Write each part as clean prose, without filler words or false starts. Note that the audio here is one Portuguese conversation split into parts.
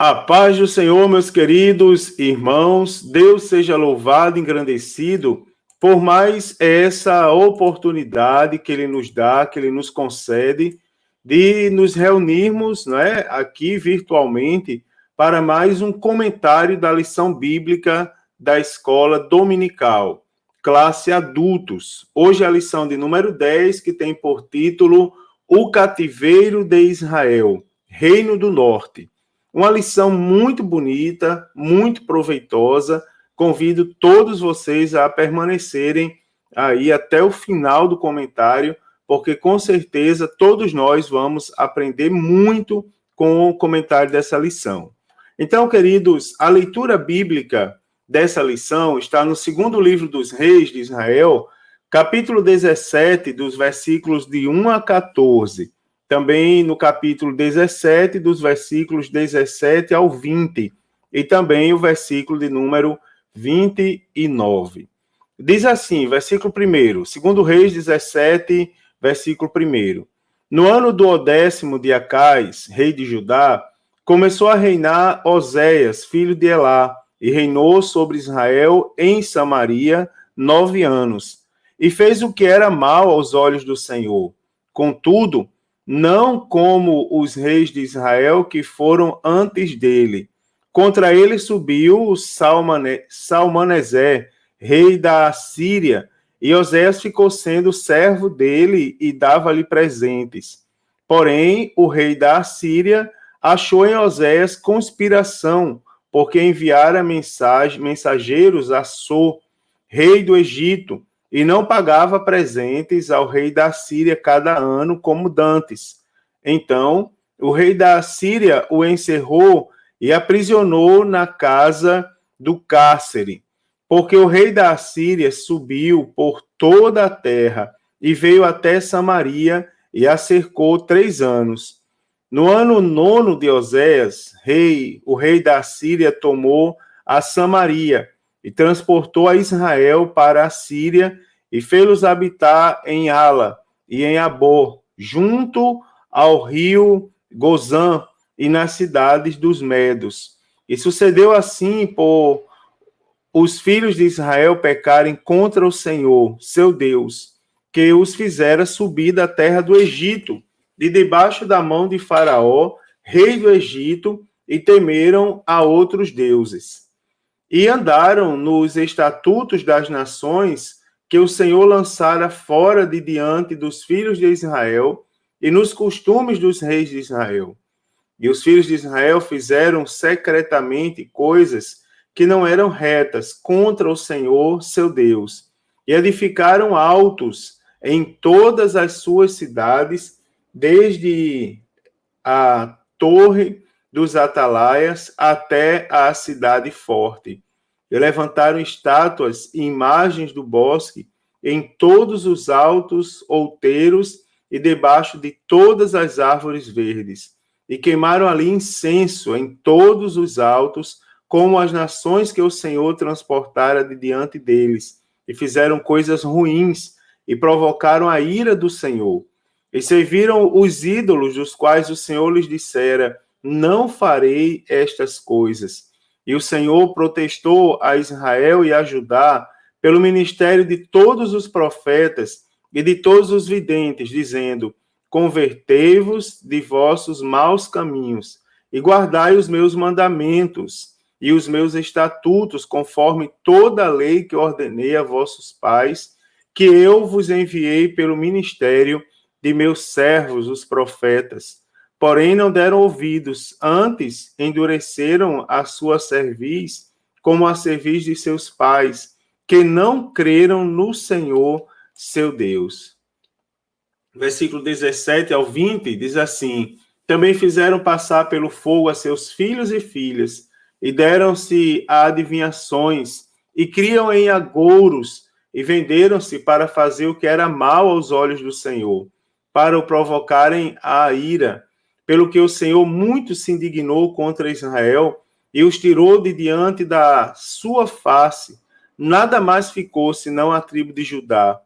A paz do Senhor, meus queridos irmãos, Deus seja louvado e engrandecido por mais essa oportunidade que Ele nos dá, que Ele nos concede, de nos reunirmos, né, aqui virtualmente para mais um comentário da lição bíblica da escola dominical, classe adultos. Hoje é a lição de número 10, que tem por título O Cativeiro de Israel, Reino do Norte. Uma lição muito bonita, muito proveitosa. Convido todos vocês a permanecerem aí até o final do comentário, porque com certeza todos nós vamos aprender muito com o comentário dessa lição. Então, queridos, a leitura bíblica dessa lição está no segundo livro dos Reis de Israel, capítulo 17, dos versículos de 1 a 14. Também no capítulo 17, dos versículos 17 ao 20, e também o versículo de número 29. Diz assim, versículo 1, segundo Reis 17, versículo 1. No ano do 10º de Acais, rei de Judá, começou a reinar Oséias, filho de Elá, e reinou sobre Israel em Samaria 9 anos, e fez o que era mal aos olhos do Senhor. Contudo, não como os reis de Israel que foram antes dele. Contra ele subiu Salmaneser, rei da Assíria, e Oséias ficou sendo servo dele e dava-lhe presentes. Porém, o rei da Assíria achou em Oséias conspiração, porque enviara mensageiros a So, rei do Egito, e não pagava presentes ao rei da Síria cada ano, como dantes. Então, o rei da Síria o encerrou e aprisionou na casa do cárcere, porque o rei da Síria subiu por toda a terra e veio até Samaria e a cercou 3 anos. No ano 9 de Oséias, o rei da Síria tomou a Samaria e transportou a Israel para a Síria e fê-los habitar em Ala e em Abor, junto ao rio Gozã e nas cidades dos Medos. E sucedeu assim por os filhos de Israel pecarem contra o Senhor, seu Deus, que os fizera subir da terra do Egito, de debaixo da mão de Faraó, rei do Egito, e temeram a outros deuses. E andaram nos estatutos das nações que o Senhor lançara fora de diante dos filhos de Israel, e nos costumes dos reis de Israel. E os filhos de Israel fizeram secretamente coisas que não eram retas contra o Senhor, seu Deus, e edificaram altos em todas as suas cidades, desde a torre dos atalaias até a cidade forte. E levantaram estátuas e imagens do bosque em todos os altos outeiros e debaixo de todas as árvores verdes. E queimaram ali incenso em todos os altos, como as nações que o Senhor transportara de diante deles. E fizeram coisas ruins e provocaram a ira do Senhor. E serviram os ídolos dos quais o Senhor lhes dissera: não farei estas coisas. E o Senhor protestou a Israel e a Judá pelo ministério de todos os profetas e de todos os videntes, dizendo: convertei-vos de vossos maus caminhos e guardai os meus mandamentos e os meus estatutos, conforme toda a lei que ordenei a vossos pais, que eu vos enviei pelo ministério de meus servos, os profetas. Porém, não deram ouvidos, antes endureceram a sua cerviz, como a cerviz de seus pais, que não creram no Senhor, seu Deus. Versículo 17 ao 20 diz assim: também fizeram passar pelo fogo a seus filhos e filhas, e deram-se a adivinhações, e criam em agouros, e venderam-se para fazer o que era mal aos olhos do Senhor, para o provocarem a ira, pelo que o Senhor muito se indignou contra Israel e os tirou de diante da sua face. Nada mais ficou senão a tribo de Judá.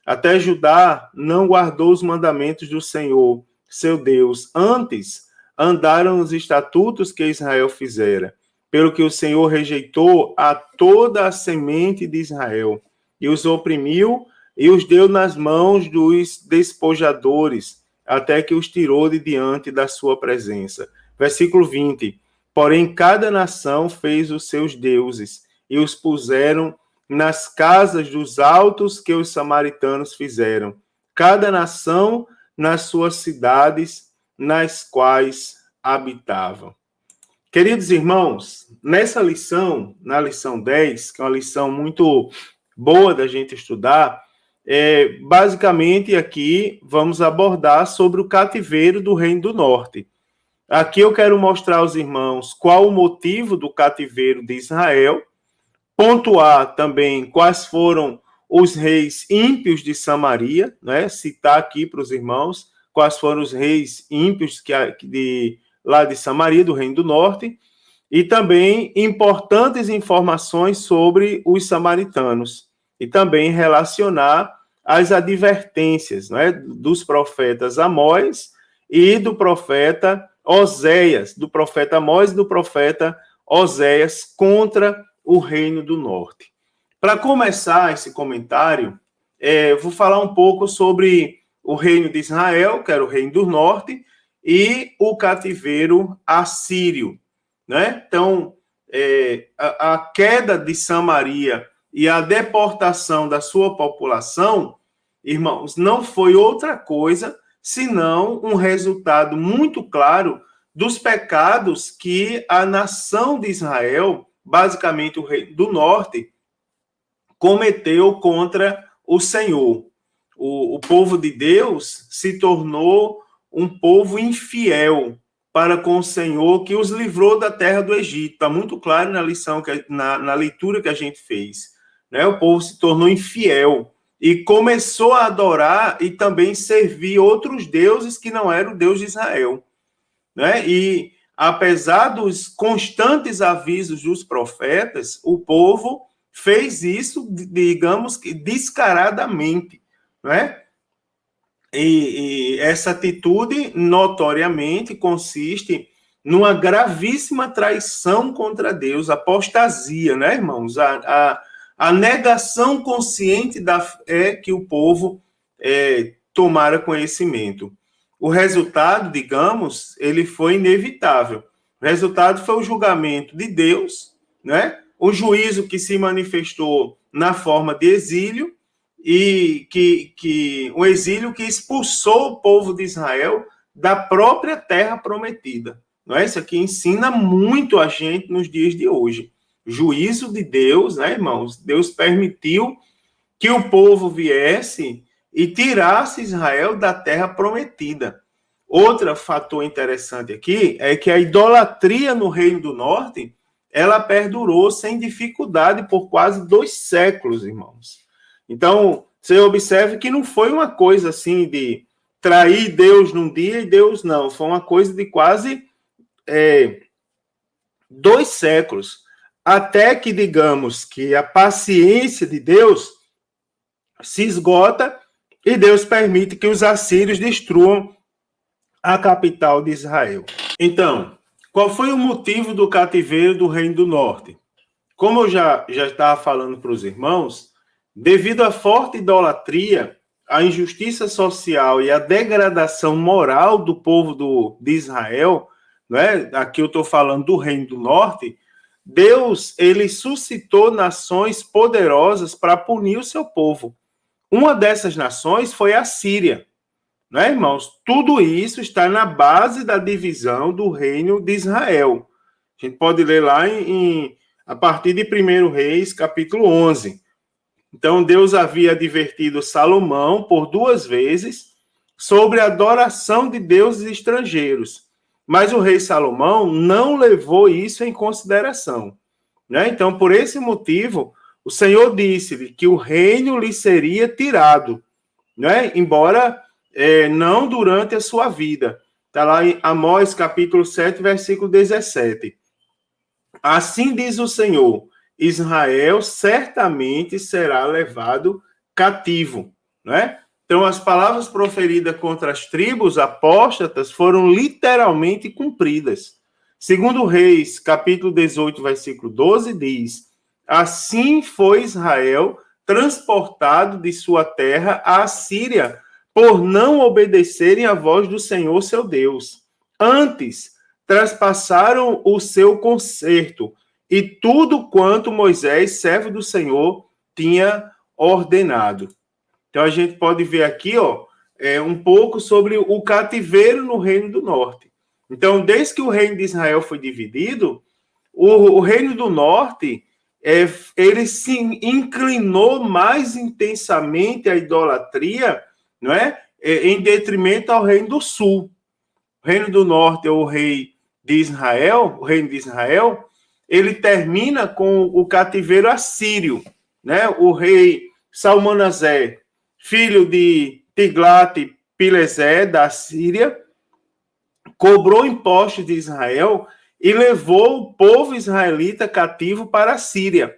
Até Judá não guardou os mandamentos do Senhor, seu Deus. Antes, andaram nos estatutos que Israel fizera, pelo que o Senhor rejeitou a toda a semente de Israel, e os oprimiu, e os deu nas mãos dos despojadores, até que os tirou de diante da sua presença. Versículo 20. Porém, cada nação fez os seus deuses, e os puseram nas casas dos altos que os samaritanos fizeram. Cada nação nas suas cidades, nas quais habitavam. Queridos irmãos, nessa lição, na lição 10, que é uma lição muito boa da gente estudar, basicamente aqui vamos abordar sobre o cativeiro do Reino do Norte. Aqui eu quero mostrar aos irmãos qual o motivo do cativeiro de Israel, pontuar também quais foram os reis ímpios de Samaria, né? Citar aqui para os irmãos quais foram os reis ímpios lá de Samaria, do Reino do Norte, e também importantes informações sobre os samaritanos, e também relacionar as advertências, né, dos profetas Amós e do profeta Oséias, do profeta Amós e do profeta Oséias contra o Reino do Norte. Para começar esse comentário, vou falar um pouco sobre o Reino de Israel, que era o Reino do Norte, e o cativeiro assírio, né? Então, a queda de Samaria e a deportação da sua população, irmãos, não foi outra coisa senão um resultado muito claro dos pecados que a nação de Israel, basicamente o Reino do Norte, cometeu contra o Senhor. O povo de Deus se tornou um povo infiel para com o Senhor, que os livrou da terra do Egito. Está muito claro na lição, na leitura que a gente fez, né? O povo se tornou infiel e começou a adorar e também servir outros deuses que não eram o Deus de Israel, né? E apesar dos constantes avisos dos profetas, o povo fez isso, digamos que descaradamente, né? E essa atitude, notoriamente, consiste numa gravíssima traição contra Deus, apostasia, né, irmãos? A negação consciente da fé que o povo tomara conhecimento. O resultado, digamos, ele foi inevitável. O resultado foi o julgamento de Deus, né? O juízo que se manifestou na forma de exílio, e um exílio que expulsou o povo de Israel da própria terra prometida. Não é? Isso aqui ensina muito a gente nos dias de hoje. Juízo de Deus, né, irmãos? Deus permitiu que o povo viesse e tirasse Israel da terra prometida. Outro fator interessante aqui é que a idolatria no Reino do Norte, ela perdurou sem dificuldade por quase 2 séculos, irmãos. Então, você observe que não foi uma coisa assim de trair Deus num dia e Deus não. Foi uma coisa de quase 2 séculos. Até que, digamos, que a paciência de Deus se esgota e Deus permite que os assírios destruam a capital de Israel. Então, qual foi o motivo do cativeiro do Reino do Norte? Como eu já estava falando para os irmãos, devido à forte idolatria, à injustiça social e à degradação moral do povo de Israel, né? Aqui eu estou falando do Reino do Norte, Deus ele suscitou nações poderosas para punir o seu povo. Uma dessas nações foi a Síria. Né, irmãos? Tudo isso está na base da divisão do Reino de Israel. A gente pode ler lá a partir de 1 Reis, capítulo 11. Então, Deus havia advertido Salomão por 2 vezes sobre a adoração de deuses estrangeiros. Mas o rei Salomão não levou isso em consideração. Né? Então, por esse motivo, o Senhor disse-lhe que o reino lhe seria tirado, né? Embora não durante a sua vida. Está lá em Amós, capítulo 7, versículo 17. Assim diz o Senhor, Israel certamente será levado cativo, né? Então, as palavras proferidas contra as tribos apóstatas foram literalmente cumpridas. Segundo Reis, capítulo 18, versículo 12, diz: assim foi Israel transportado de sua terra à Síria, por não obedecerem à voz do Senhor seu Deus. Antes, traspassaram o seu concerto e tudo quanto Moisés, servo do Senhor, tinha ordenado. Então a gente pode ver aqui, um pouco sobre o cativeiro no Reino do Norte. Então, desde que o Reino de Israel foi dividido, o Reino do Norte ele se inclinou mais intensamente à idolatria, não é? Em detrimento ao Reino do Sul. O Reino do Norte é o rei de Israel, o Reino de Israel, ele termina com o cativeiro assírio, né? O rei Salmanasé, filho de Tiglat-Pileser, da Síria, cobrou impostos de Israel e levou o povo israelita cativo para a Síria.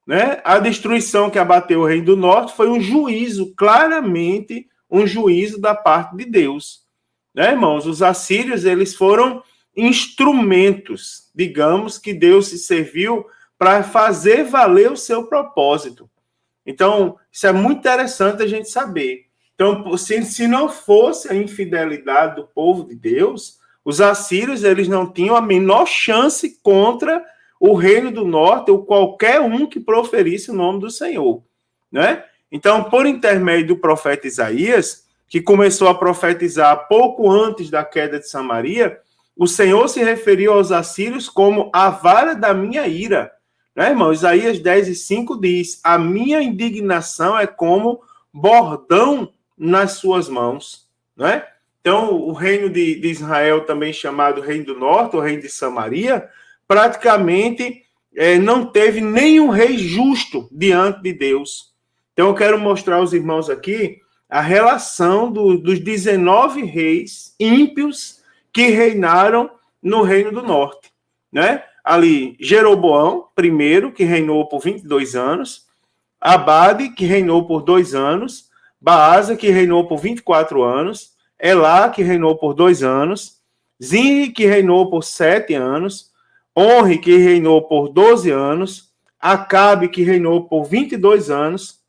Né? A destruição que abateu o Reino do Norte foi um juízo, claramente um juízo da parte de Deus. Né, irmãos? Os assírios, eles foram instrumentos, digamos, que Deus se serviu para fazer valer o seu propósito. Então, isso é muito interessante a gente saber. Então, se não fosse a infidelidade do povo de Deus, os assírios eles não tinham a menor chance contra o Reino do Norte ou qualquer um que proferisse o nome do Senhor. Né? Então, por intermédio do profeta Isaías, que começou a profetizar pouco antes da queda de Samaria, o Senhor se referiu aos assírios como a vara da minha ira. Né, irmão? Isaías 10:5 diz: a minha indignação é como bordão nas suas mãos. Né? Então, o reino de Israel, também chamado Reino do Norte, ou Reino de Samaria, praticamente não teve nenhum rei justo diante de Deus. Então, eu quero mostrar aos irmãos aqui a relação dos 19 reis ímpios que reinaram no Reino do Norte. Né? Ali, Jeroboão, primeiro, que reinou por 22 anos, Abade, que reinou por 2 anos, Baasa, que reinou por 24 anos, Elá, que reinou por 2 anos, Zinri, que reinou por 7 anos, Onri, que reinou por 12 anos, Acabe, que reinou por 22 anos,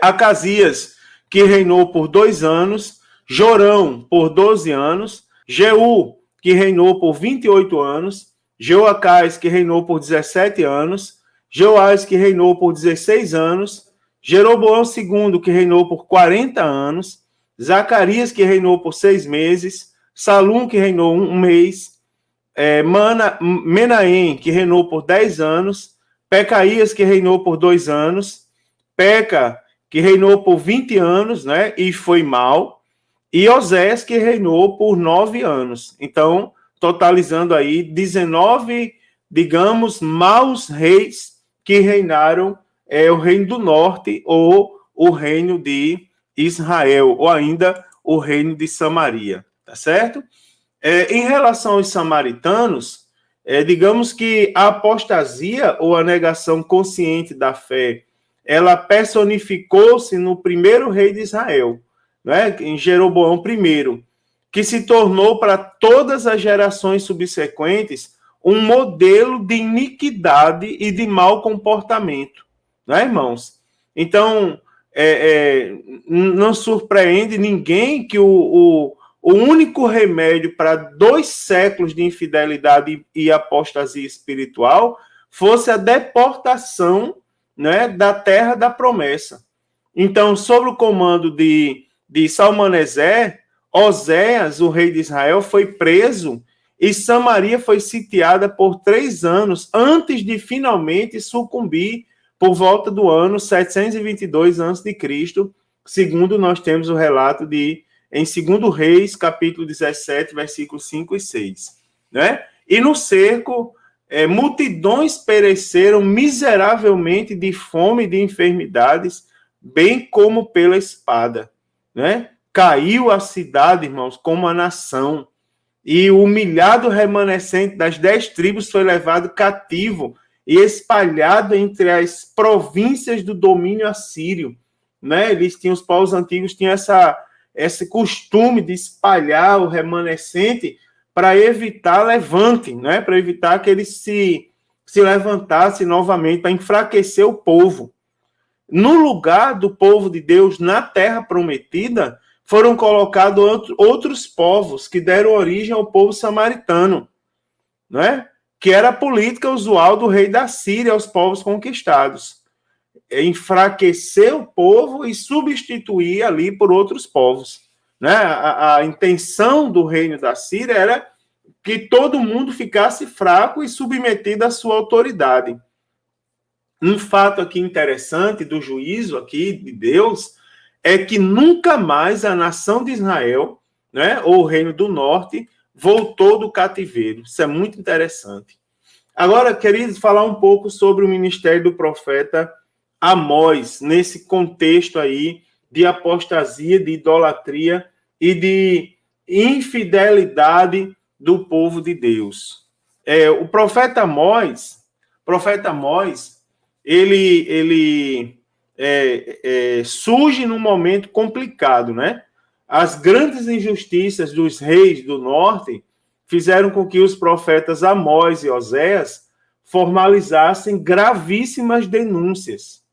Acasias, que reinou por 2 anos, Jorão, por 12 anos, Jeú, que reinou por 28 anos, Jeoacás, que reinou por 17 anos, Joás, que reinou por 16 anos, Jeroboão II, que reinou por 40 anos, Zacarias, que reinou por 6 meses, Salum, que reinou 1 mês, Menahem, que reinou por 10 anos, Pecaías, que reinou por 2 anos, Peca, que reinou por 20 anos, né, e foi mal, e Osés, que reinou por 9 anos. Então, totalizando aí 19, digamos, maus reis que reinaram o Reino do Norte ou o Reino de Israel, ou ainda o Reino de Samaria, tá certo? Em relação aos samaritanos, digamos que a apostasia ou a negação consciente da fé, ela personificou-se no primeiro rei de Israel, né, em Jeroboão I, que se tornou para todas as gerações subsequentes um modelo de iniquidade e de mau comportamento, né, irmãos? Então, não surpreende ninguém que o único remédio para 2 séculos de infidelidade e apostasia espiritual fosse a deportação, né, da terra da promessa. Então, sob o comando de Salmaneser, Oséias, o rei de Israel, foi preso e Samaria foi sitiada por 3 anos antes de finalmente sucumbir por volta do ano 722 a.C., segundo nós temos o relato em 2 Reis, capítulo 17, versículos 5 e 6. Né? E no cerco, multidões pereceram miseravelmente de fome e de enfermidades, bem como pela espada. Né? Caiu a cidade, irmãos, como a nação, e o humilhado remanescente das 10 tribos foi levado cativo e espalhado entre as províncias do domínio assírio. né? Os povos antigos tinham esse costume de espalhar o remanescente para evitar levante, né? Para evitar que eles se levantasse novamente, para enfraquecer o povo. No lugar do povo de Deus na terra prometida, foram colocados outros povos que deram origem ao povo samaritano, né? Que era a política usual do rei da Síria aos povos conquistados. Enfraquecer o povo e substituir ali por outros povos, né? A intenção do reino da Síria era que todo mundo ficasse fraco e submetido à sua autoridade. Um fato aqui interessante do juízo aqui de Deus é que nunca mais a nação de Israel, né, ou o reino do norte, voltou do cativeiro. Isso é muito interessante. Agora, queridos, falar um pouco sobre o ministério do profeta Amós, nesse contexto aí de apostasia, de idolatria e de infidelidade do povo de Deus. O profeta Amós, ele surge num momento complicado, né? As grandes injustiças dos reis do norte fizeram com que os profetas Amós e Oséias formalizassem gravíssimas denúncias.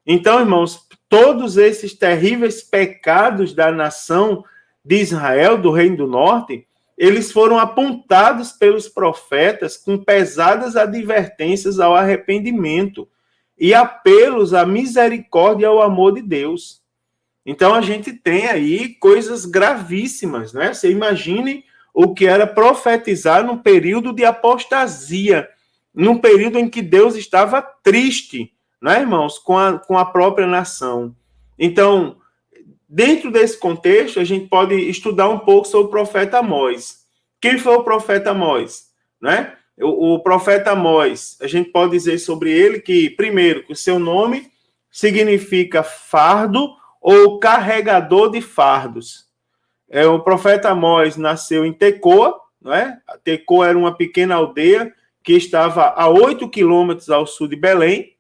Então, irmãos, todos esses terríveis pecados da nação de Israel, do reino do norte, eles foram apontados pelos profetas com pesadas advertências ao arrependimento e apelos à misericórdia e ao amor de Deus. Então, a gente tem aí coisas gravíssimas, né? Você imagine o que era profetizar num período de apostasia, num período em que Deus estava triste, né, irmãos, com a própria nação. Então, dentro desse contexto, a gente pode estudar um pouco sobre o profeta Amós. Quem foi o profeta Amós? Né? O profeta Amós, a gente pode dizer sobre ele que, primeiro, que o seu nome significa fardo ou carregador de fardos. O profeta Amós nasceu em Tecoa, né? Tecoa era uma pequena aldeia que estava a 8 quilômetros ao sul de Belém.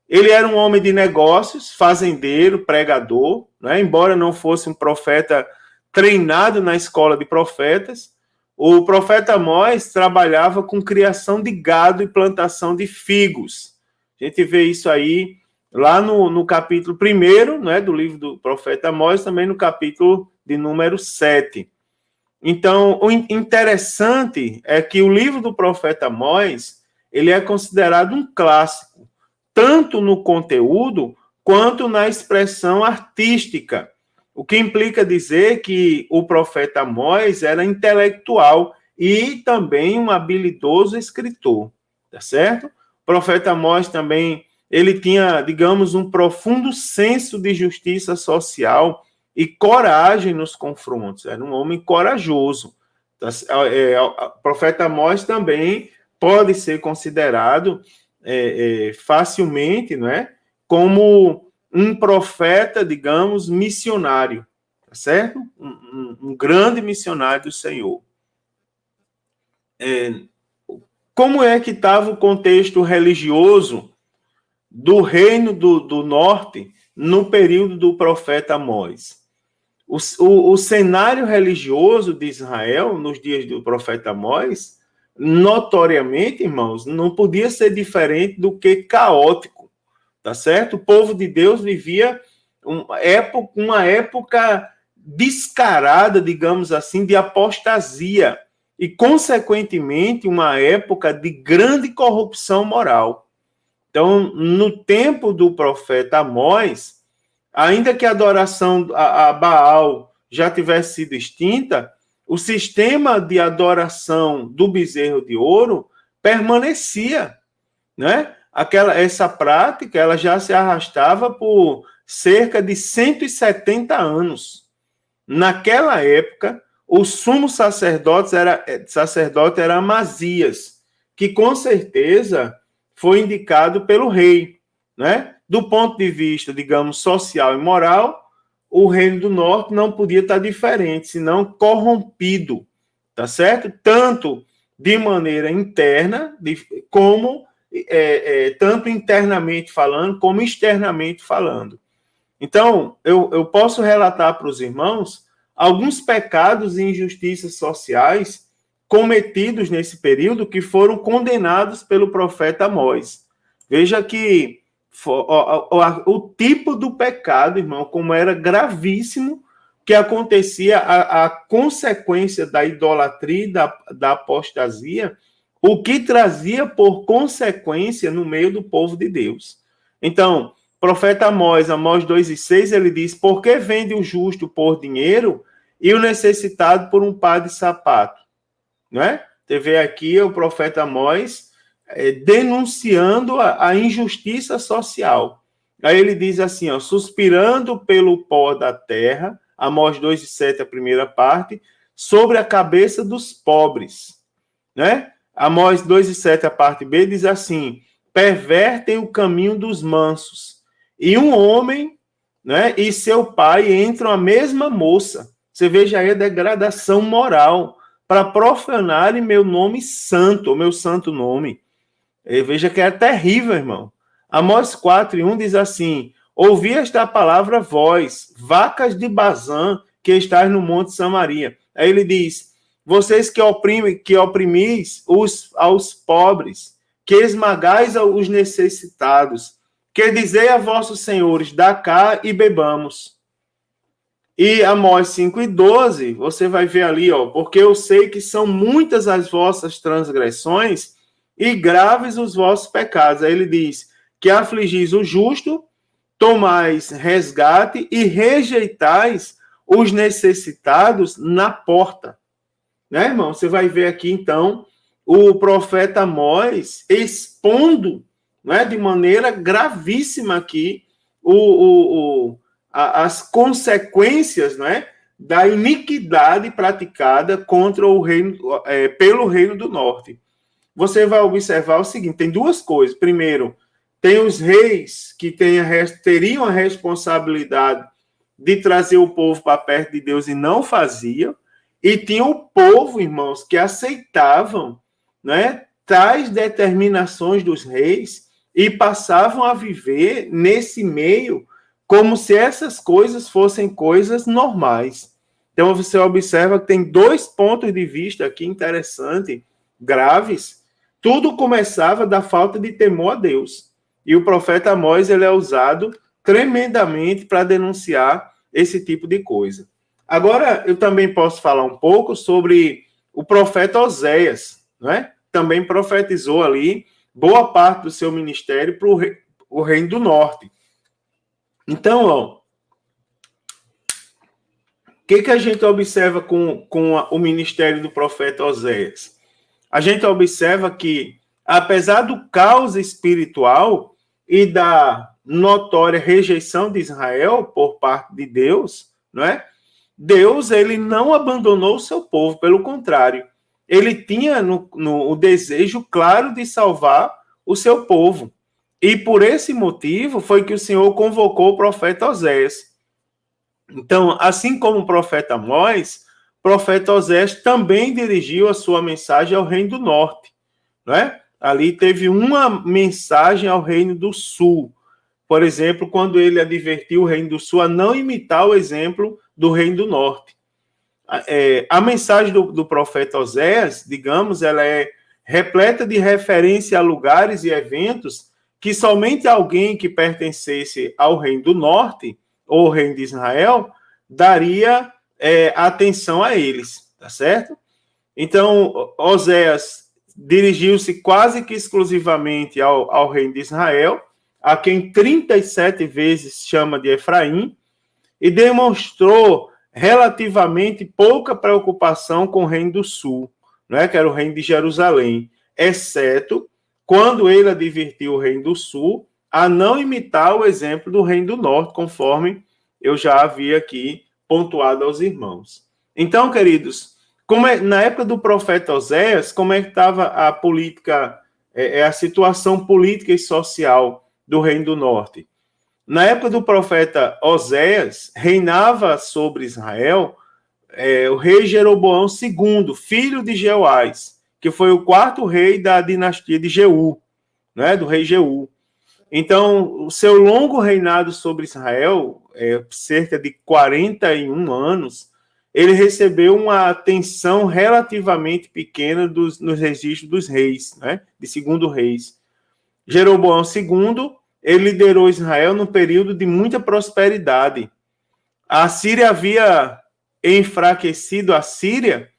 Ele era um homem de negócios, fazendeiro, pregador, né? Embora não fosse um profeta treinado na escola de profetas, o profeta Amós trabalhava com criação de gado e plantação de figos. A gente vê isso aí lá no capítulo 1, né, do livro do profeta Amós, também no capítulo de número 7. Então, o interessante é que o livro do profeta Amós, ele é considerado um clássico, tanto no conteúdo quanto na expressão artística, o que implica dizer que o profeta Amós era intelectual e também um habilidoso escritor, tá certo? O profeta Amós também, ele tinha, digamos, um profundo senso de justiça social e coragem nos confrontos, era um homem corajoso. O profeta Amós também pode ser considerado facilmente, não é, como um profeta, digamos, missionário, tá certo? Um grande missionário do Senhor. Como é que estava o contexto religioso do reino do norte no período do profeta Amós? O cenário religioso de Israel, nos dias do profeta Amós, notoriamente, irmãos, não podia ser diferente do que caótico, tá certo? O povo de Deus vivia uma época descarada, digamos assim, de apostasia e, consequentemente, uma época de grande corrupção moral. Então, no tempo do profeta Amós, ainda que a adoração a Baal já tivesse sido extinta, o sistema de adoração do bezerro de ouro permanecia, né? Essa prática ela já se arrastava por cerca de 170 anos. Naquela época, o sumo sacerdote era Amazias, que com certeza foi indicado pelo rei, né? Do ponto de vista, digamos, social e moral, o reino do norte não podia estar diferente, senão corrompido, tá certo? Tanto de maneira interna, como tanto internamente falando, como externamente falando. Então, eu posso relatar para os irmãos alguns pecados e injustiças sociais cometidos nesse período que foram condenados pelo profeta Amós. Veja que o tipo do pecado, irmão, como era gravíssimo, que acontecia a consequência da idolatria e da apostasia, o que trazia por consequência no meio do povo de Deus. Então, profeta Amós 2:6, ele diz: por que vende o justo por dinheiro e o necessitado por um par de sapato? Não é? Você vê aqui o profeta Amós denunciando a injustiça social. Aí ele diz assim, ó, suspirando pelo pó da terra, Amós 2:7, a primeira parte, sobre a cabeça dos pobres. Né? Amós 2:7, a parte B, diz assim, pervertem o caminho dos mansos. E um homem, né, e seu pai entram a mesma moça. Você veja aí a degradação moral para profanarem meu nome santo, o meu santo nome. E veja que é terrível, irmão. Amós 4:1 diz assim, ouvi esta palavra vós, vacas de Bazã, que estáis no monte Samaria. Aí ele diz, vocês que oprimis aos pobres, que esmagais os necessitados, que dizei a vossos senhores, dá cá e bebamos. E Amós 5:12, você vai ver ali, ó, porque eu sei que são muitas as vossas transgressões e graves os vossos pecados. Aí ele diz que afligis o justo, tomais resgate e rejeitais os necessitados na porta. Né, irmão? Você vai ver aqui, então, o profeta Amós expondo, né, de maneira gravíssima aqui as consequências, né, da iniquidade praticada contra o reino, pelo reino do norte. Você vai observar o seguinte, tem duas coisas. Primeiro, tem os reis que teriam a responsabilidade de trazer o povo para perto de Deus e não faziam, e tinha o povo, irmãos, que aceitavam, né, tais determinações dos reis e passavam a viver nesse meio como se essas coisas fossem coisas normais. Então, você observa que tem dois pontos de vista aqui interessantes, graves. Tudo começava da falta de temor a Deus. E o profeta Amós, ele é usado tremendamente para denunciar esse tipo de coisa. Agora, eu também posso falar um pouco sobre o profeta Oséias, não é? Também profetizou ali boa parte do seu ministério para o reino do norte. Então, ó, o que a gente observa com o ministério do profeta Oséias? A gente observa que, apesar do caos espiritual e da notória rejeição de Israel por parte de Deus, não é? Deus, ele não abandonou o seu povo, pelo contrário, ele tinha o desejo claro de salvar o seu povo. E por esse motivo foi que o Senhor convocou o profeta Oséias. Então, assim como o profeta Amós, o profeta Oséias também dirigiu a sua mensagem ao reino do norte, não é? Ali teve uma mensagem ao reino do sul. Por exemplo, quando ele advertiu o reino do sul a não imitar o exemplo do reino do norte. A mensagem do profeta Oséias, digamos, ela é repleta de referência a lugares e eventos que somente alguém que pertencesse ao reino do norte, ou reino de Israel, daria atenção a eles, tá certo? Então, Oséias dirigiu-se quase que exclusivamente ao reino de Israel, a quem 37 vezes chama de Efraim, e demonstrou relativamente pouca preocupação com o reino do sul, né, que era o reino de Jerusalém, exceto quando ele advertiu o reino do sul a não imitar o exemplo do reino do norte, conforme eu já havia aqui pontuado aos irmãos. Então, queridos, na época do profeta Oséias, como é que estava a política, a situação política e social do reino do norte? Na época do profeta Oséias, reinava sobre Israel o rei Jeroboão II, filho de Jeoás, que foi o quarto rei da dinastia de Jeú, né, do rei Jeú. Então, o seu longo reinado sobre Israel cerca de 41 anos, ele recebeu uma atenção relativamente pequena nos registros dos reis, né, de segundo reis. Jeroboão II, ele liderou Israel num período de muita prosperidade. A Síria havia enfraquecido a Síria,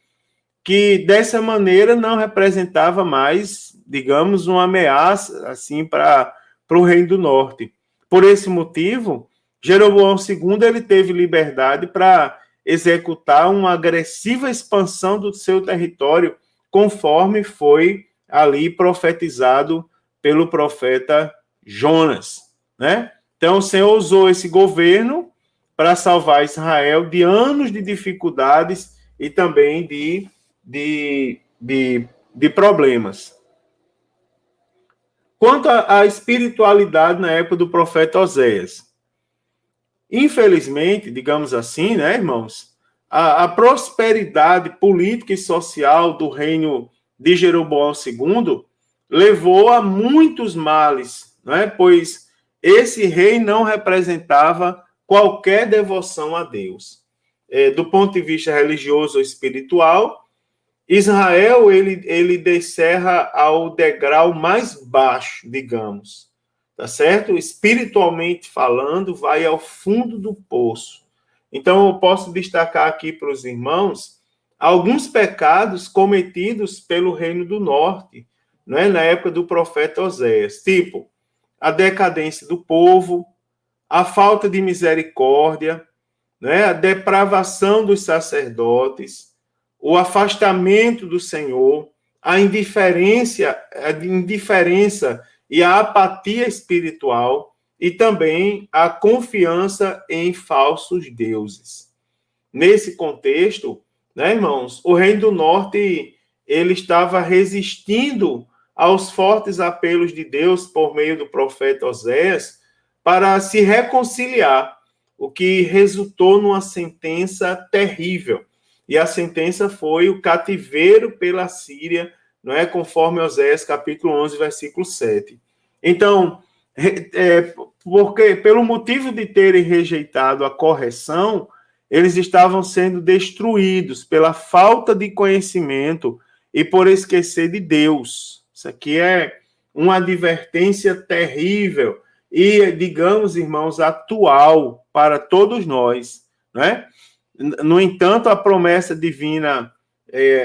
que dessa maneira não representava mais, digamos, uma ameaça assim para o Reino do Norte. Por esse motivo, Jeroboão II ele teve liberdade para executar uma agressiva expansão do seu território, conforme foi ali profetizado pelo profeta Jonas, né? Então, o Senhor usou esse governo para salvar Israel de anos de dificuldades e também de problemas. Quanto à espiritualidade na época do profeta Oséias, infelizmente, digamos assim, né, irmãos, a prosperidade política e social do reino de Jeroboão II levou a muitos males, né, pois esse rei não representava qualquer devoção a Deus. Do ponto de vista religioso ou espiritual, Israel, ele descerra ao degrau mais baixo, digamos, tá certo? Espiritualmente falando, vai ao fundo do poço. Então, eu posso destacar aqui para os irmãos alguns pecados cometidos pelo Reino do Norte, né, na época do profeta Oséias, tipo a decadência do povo, a falta de misericórdia, né, a depravação dos sacerdotes, o afastamento do Senhor, a indiferença e a apatia espiritual, e também a confiança em falsos deuses. Nesse contexto, né, irmãos, o Reino do Norte ele estava resistindo aos fortes apelos de Deus por meio do profeta Oséias para se reconciliar, o que resultou numa sentença terrível. E a sentença foi o cativeiro pela Síria, não é? Conforme Oséias, capítulo 11, versículo 7. Então, porque pelo motivo de terem rejeitado a correção, eles estavam sendo destruídos pela falta de conhecimento e por esquecer de Deus. Isso aqui é uma advertência terrível e, digamos, irmãos, atual para todos nós, né? No entanto, a promessa divina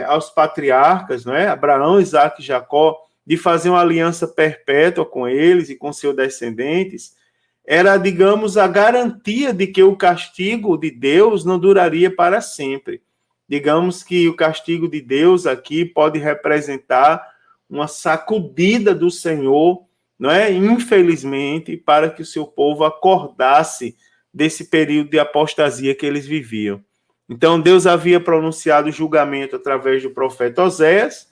aos patriarcas, né, Abraão, Isaque e Jacó, de fazer uma aliança perpétua com eles e com seus descendentes, era, digamos, a garantia de que o castigo de Deus não duraria para sempre. Digamos que o castigo de Deus aqui pode representar uma sacudida do Senhor, não é? Infelizmente, para que o seu povo acordasse desse período de apostasia que eles viviam. Então, Deus havia pronunciado o julgamento através do profeta Oséias,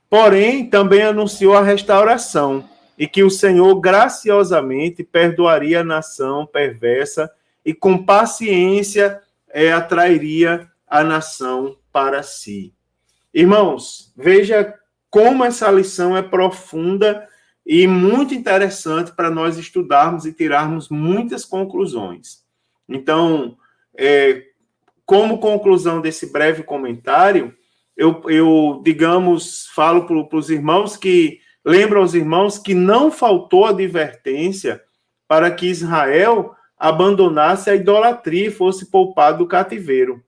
porém, também anunciou a restauração, e que o Senhor graciosamente perdoaria a nação perversa e com paciência atrairia a nação para si. Irmãos, veja como essa lição é profunda e muito interessante para nós estudarmos e tirarmos muitas conclusões. Então, como conclusão desse breve comentário, eu digamos, falo para os irmãos que, lembro aos irmãos que não faltou advertência para que Israel abandonasse a idolatria e fosse poupado do cativeiro,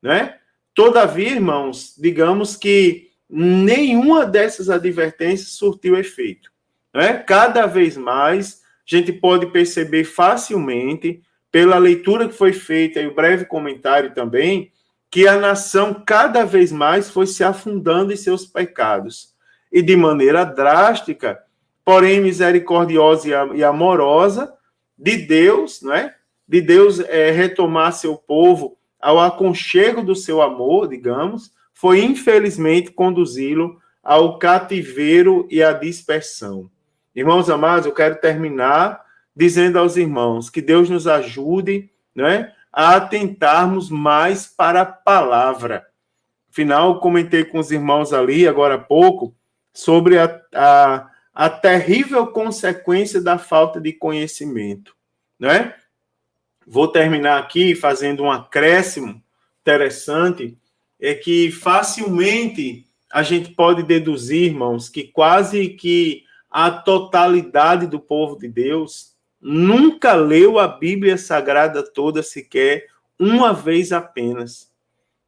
né? Todavia, irmãos, digamos que nenhuma dessas advertências surtiu efeito, né? Cada vez mais, a gente pode perceber facilmente, pela leitura que foi feita e o breve comentário também, que a nação cada vez mais foi se afundando em seus pecados. E de maneira drástica, porém misericordiosa e amorosa, de Deus, né? De Deus retomar seu povo ao aconchego do seu amor, digamos, foi infelizmente conduzi-lo ao cativeiro e à dispersão. Irmãos amados, eu quero terminar dizendo aos irmãos que Deus nos ajude, né, a atentarmos mais para a palavra. Afinal, comentei com os irmãos ali, agora há pouco, sobre a terrível consequência da falta de conhecimento, né? vou terminar aqui fazendo um acréscimo interessante, é que facilmente a gente pode deduzir, irmãos, que quase que a totalidade do povo de Deus nunca leu a Bíblia Sagrada toda sequer, uma vez apenas.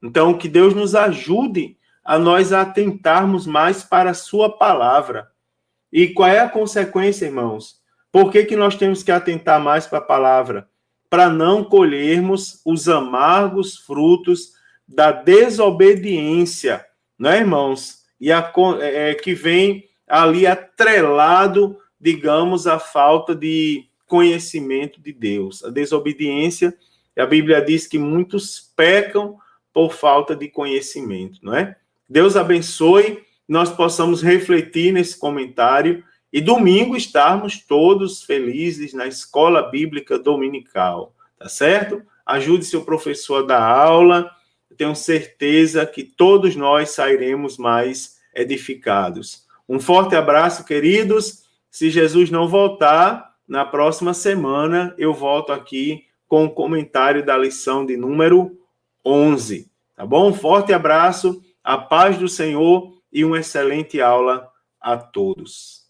Então, que Deus nos ajude a nós atentarmos mais para a sua palavra. E qual é a consequência, irmãos? Por que nós temos que atentar mais para a palavra? Para não colhermos os amargos frutos da desobediência, não é, irmãos? E que vem ali atrelado, digamos, à falta de conhecimento de Deus. A desobediência, a Bíblia diz que muitos pecam por falta de conhecimento, não é? Deus abençoe, nós possamos refletir nesse comentário e domingo estarmos todos felizes na escola bíblica dominical, tá certo? Ajude seu professor a dar aula, eu tenho certeza que todos nós sairemos mais edificados. Um forte abraço, queridos. Se Jesus não voltar, na próxima semana eu volto aqui com o comentário da lição de número 11, tá bom? Um forte abraço, a paz do Senhor e uma excelente aula a todos.